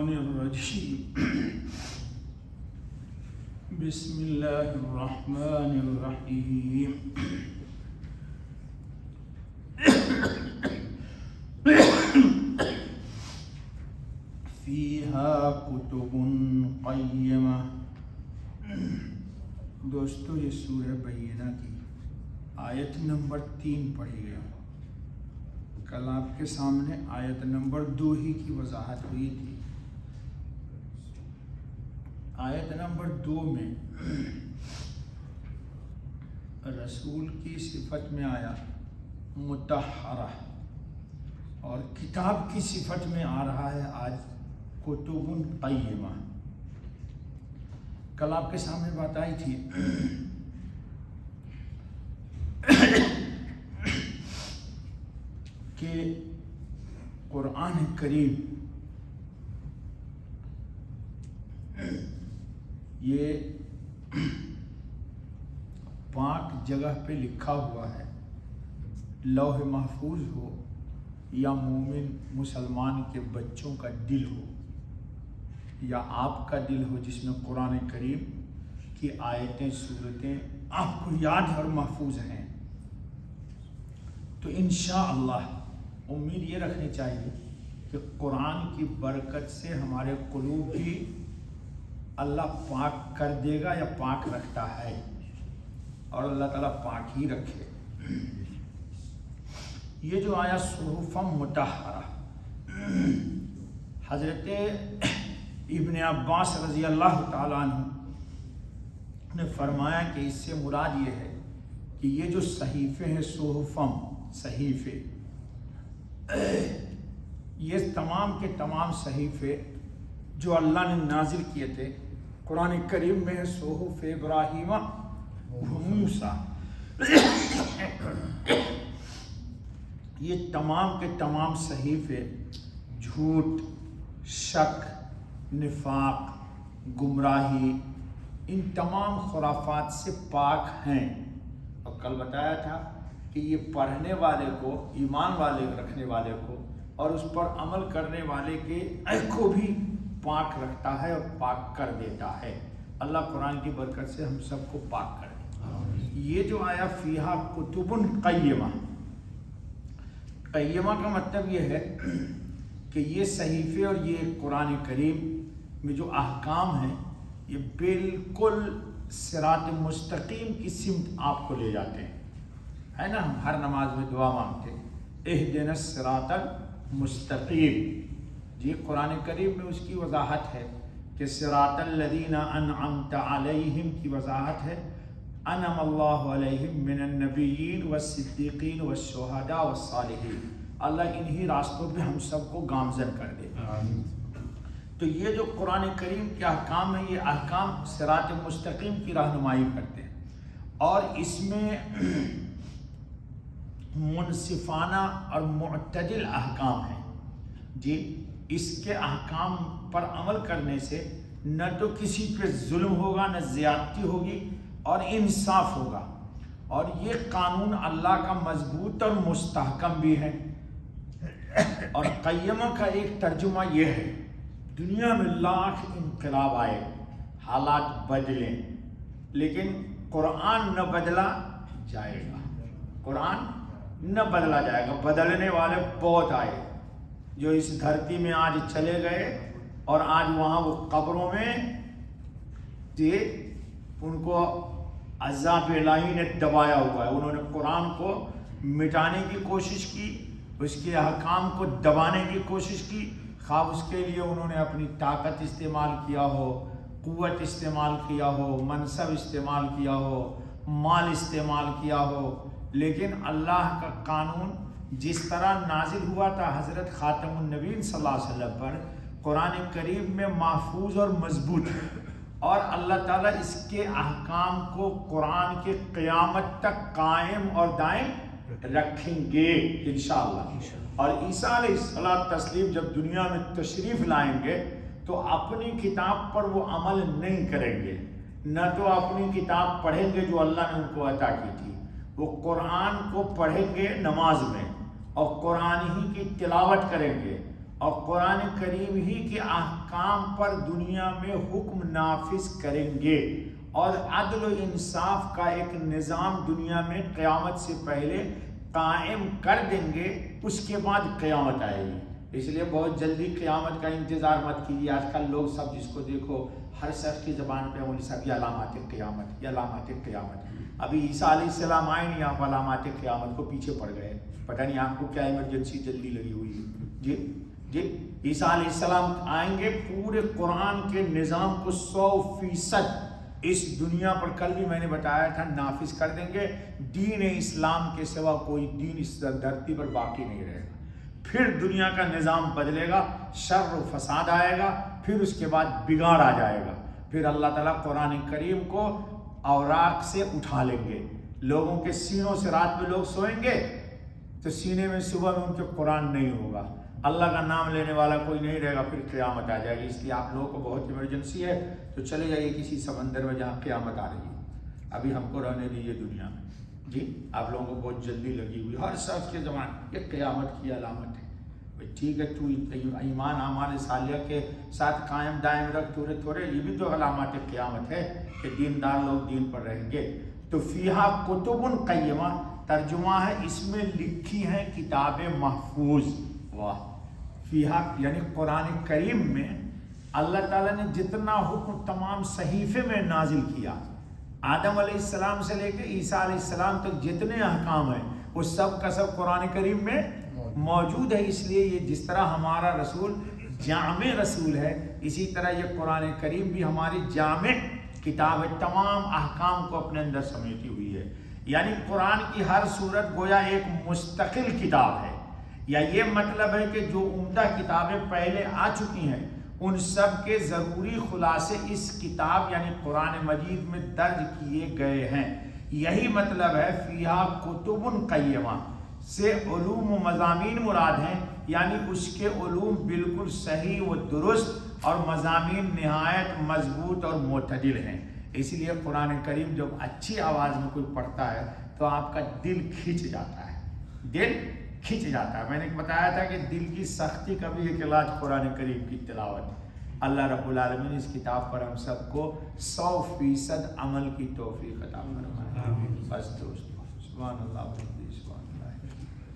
الشیطان الرجیم بسم اللہ الرحمن الرحیم فیہا کتب قیمہ۔ دوستو یہ سورہ بینہ کی آیت نمبر 3 پڑھی گیا۔ کل آپ کے سامنے آیت نمبر 2 ہی کی وضاحت ہوئی تھی۔ آیت نمبر 2 میں رسول کی صفت میں آیا مطہرہ، اور کتاب کی صفت میں آ رہا ہے آج کتب قیمہ۔ کل آپ کے سامنے بات آئی تھی کہ قرآن کریم یہ پاک جگہ پہ لکھا ہوا ہے، لوح محفوظ ہو یا مومن مسلمان کے بچوں کا دل ہو یا آپ کا دل ہو جس میں قرآن کریم کی آیتیں صورتیں آپ کو یاد اور محفوظ ہیں، تو انشاءاللہ امید یہ رکھنی چاہیے کہ قرآن کی برکت سے ہمارے قلوب بھی اللہ پاک کر دے گا یا پاک رکھتا ہے، اور اللہ تعالیٰ پاک ہی رکھے۔ یہ جو آیا صحف مطہرہ، حضرت ابن عباس رضی اللہ تعالیٰ عنہ نے فرمایا کہ اس سے مراد یہ ہے کہ یہ جو صحیفے ہیں صحفم صحیفے، یہ تمام کے تمام صحیفے جو اللہ نے نازل کیے تھے قرآن کریم میں ہے صحف ابراہیم و موسیٰ، یہ تمام کے تمام صحیفے جھوٹ، شک، نفاق، گمراہی، ان تمام خرافات سے پاک ہیں۔ اور کل بتایا تھا کہ یہ پڑھنے والے کو، ایمان والے رکھنے والے کو اور اس پر عمل کرنے والے کے کو بھی پاک رکھتا ہے اور پاک کر دیتا ہے۔ اللہ قرآن کی برکت سے ہم سب کو پاک کر دے۔ یہ جو آیا فیہا کتب قیمہ، قیمہ کا مطلب یہ ہے کہ یہ صحیفے اور یہ قرآن کریم میں جو احکام ہیں یہ بالکل صراط مستقیم کی سمت آپ کو لے جاتے ہیں، ہے نا؟ ہم ہر نماز میں دعا مانگتے ہیں اہدنا الصراط المستقیم، جی قرآن کریم میں اس کی وضاحت ہے کہ صراط الذین انعمت علیہم کی وضاحت ہے انعم اللہ علیہم من النبیین والصدیقین والشہداء والصالحین، اللہ انہی راستوں پہ ہم سب کو گامزن کر دے۔ تو یہ جو قرآن کریم کے احکام ہیں یہ احکام صراط مستقیم کی رہنمائی کرتے ہیں، اور اس میں منصفانہ اور معتدل احکام ہیں۔ جی اس کے احکام پر عمل کرنے سے نہ تو کسی پہ ظلم ہوگا، نہ زیادتی ہوگی، اور انصاف ہوگا، اور یہ قانون اللہ کا مضبوط اور مستحکم بھی ہے۔ اور قیمہ کا ایک ترجمہ یہ ہے، دنیا میں لاکھ انقلاب آئے، حالات بدلیں، لیکن قرآن نہ بدلا جائے گا، قرآن نہ بدلا جائے گا۔ بدلنے والے بہت آئے جو اس دھرتی میں آج چلے گئے، اور آج وہاں وہ قبروں میں ان کو عذاب الہی نے دبایا ہوا ہے۔ انہوں نے قرآن کو مٹانے کی کوشش کی، اس کے احکام کو دبانے کی کوشش کی، خواہ اس کے لیے انہوں نے اپنی طاقت استعمال کیا ہو، قوت استعمال کیا ہو، منصب استعمال کیا ہو، مال استعمال کیا ہو، لیکن اللہ کا قانون جس طرح نازل ہوا تھا حضرت خاتم النبیین صلی اللہ علیہ وسلم پر، قرآن کریم میں محفوظ اور مضبوط ہے، اور اللہ تعالیٰ اس کے احکام کو قرآن کے قیامت تک قائم اور دائم رکھیں گے انشاءاللہ۔ اور عیسیٰ علیہ الصلوۃ تسلیم جب دنیا میں تشریف لائیں گے تو اپنی کتاب پر وہ عمل نہیں کریں گے، نہ تو اپنی کتاب پڑھیں گے جو اللہ نے ان کو عطا کی تھی، وہ قرآن کو پڑھیں گے نماز میں اور قرآن ہی کی تلاوت کریں گے اور قرآن کریم ہی کے احکام پر دنیا میں حکم نافذ کریں گے، اور عدل و انصاف کا ایک نظام دنیا میں قیامت سے پہلے قائم کر دیں گے، اس کے بعد قیامت آئے گی۔ اس لیے بہت جلدی قیامت کا انتظار مت کیجیے۔ آج کل لوگ سب جس کو دیکھو ہر شخص کی زبان پہ انگلی، سب یہ علامات قیامت، یہ علامات قیامت۔ ابھی عیسیٰ علیہ السلام آئے نہیں، آپ علامات قیامت کو پیچھے پڑ گئے، پتہ نہیں آپ کو کیا ایمرجنسی جلدی لگی ہوئی ہے۔ جی عیسیٰ علیہ السلام آئیں گے، پورے قرآن کے نظام کو 100% اس دنیا پر، کل بھی میں نے بتایا تھا، نافذ کر دیں گے۔ دین اسلام کے سوا کوئی دین اس دھرتی پر باقی نہیں رہے گا۔ پھر دنیا کا نظام بدلے گا، شر و فساد آئے گا، پھر اس کے بعد بگاڑ آ جائے گا۔ پھر اللہ تعالیٰ قرآن کریم کو اوراق سے اٹھا لیں گے، لوگوں کے سینوں سے رات میں لوگ سوئیں گے تو سینے میں صبح میں ان کے قرآن نہیں ہوگا، اللہ کا نام لینے والا کوئی نہیں رہے گا، پھر قیامت آ جائے گی۔ اس لیے آپ لوگوں کو بہت ایمرجنسی ہے تو چلے جائیے کسی سمندر میں جہاں قیامت آ رہی ہے، ابھی ہم کو رہنے دیجیے دنیا میں۔ جی آپ لوگوں کو بہت جلدی لگی ہوئی، ہر شخص کے زبان یہ قیامت کی علامت ہے۔ ٹھیک ہے، تو ایمان اعمال صالحہ کے ساتھ قائم دائم رکھ، تھوڑے تھوڑے، یہ بھی تو علامات قیامت ہے کہ دیندار لوگ دین پر رہیں گے۔ تو فیہا کتب قیمہ، ترجمہ ہے اس میں لکھی ہیں کتابیں محفوظ۔ واہ، فیہا یعنی قرآن کریم میں اللہ تعالیٰ نے جتنا حکم تمام صحیفے میں نازل کیا، آدم علیہ السلام سے لے کے عیسیٰ علیہ السلام تک جتنے احکام ہیں وہ سب کا سب قرآن کریم میں موجود ہے۔ اس لیے یہ جس طرح ہمارا رسول جامع رسول ہے، اسی طرح یہ قرآن کریم بھی ہماری جامع کتاب ہے، تمام احکام کو اپنے اندر سمیٹی ہوئی ہے۔ یعنی قرآن کی ہر صورت گویا ایک مستقل کتاب ہے، یا یہ مطلب ہے کہ جو عمدہ کتابیں پہلے آ چکی ہیں ان سب کے ضروری خلاصے اس کتاب یعنی قرآن مجید میں درج کیے گئے ہیں۔ یہی مطلب ہے فیہا کتب قیمہ سے علوم و مضامین مراد ہیں، یعنی اس کے علوم بالکل صحیح و درست اور مضامین نہایت مضبوط اور معتدل ہیں۔ اس لیے قرآن کریم جب اچھی آواز میں کوئی پڑھتا ہے تو آپ کا دل کھنچ جاتا ہے، دل کھنچ جاتا ہے۔ میں نے بتایا تھا کہ دل کی سختی کا بھی ایک علاج قرآن کریم کی تلاوت۔ اللہ رب العالمین اس کتاب پر ہم سب کو 100% عمل کی توفیق عطا فرمائے۔ بس دوستو، سبحان اللہ۔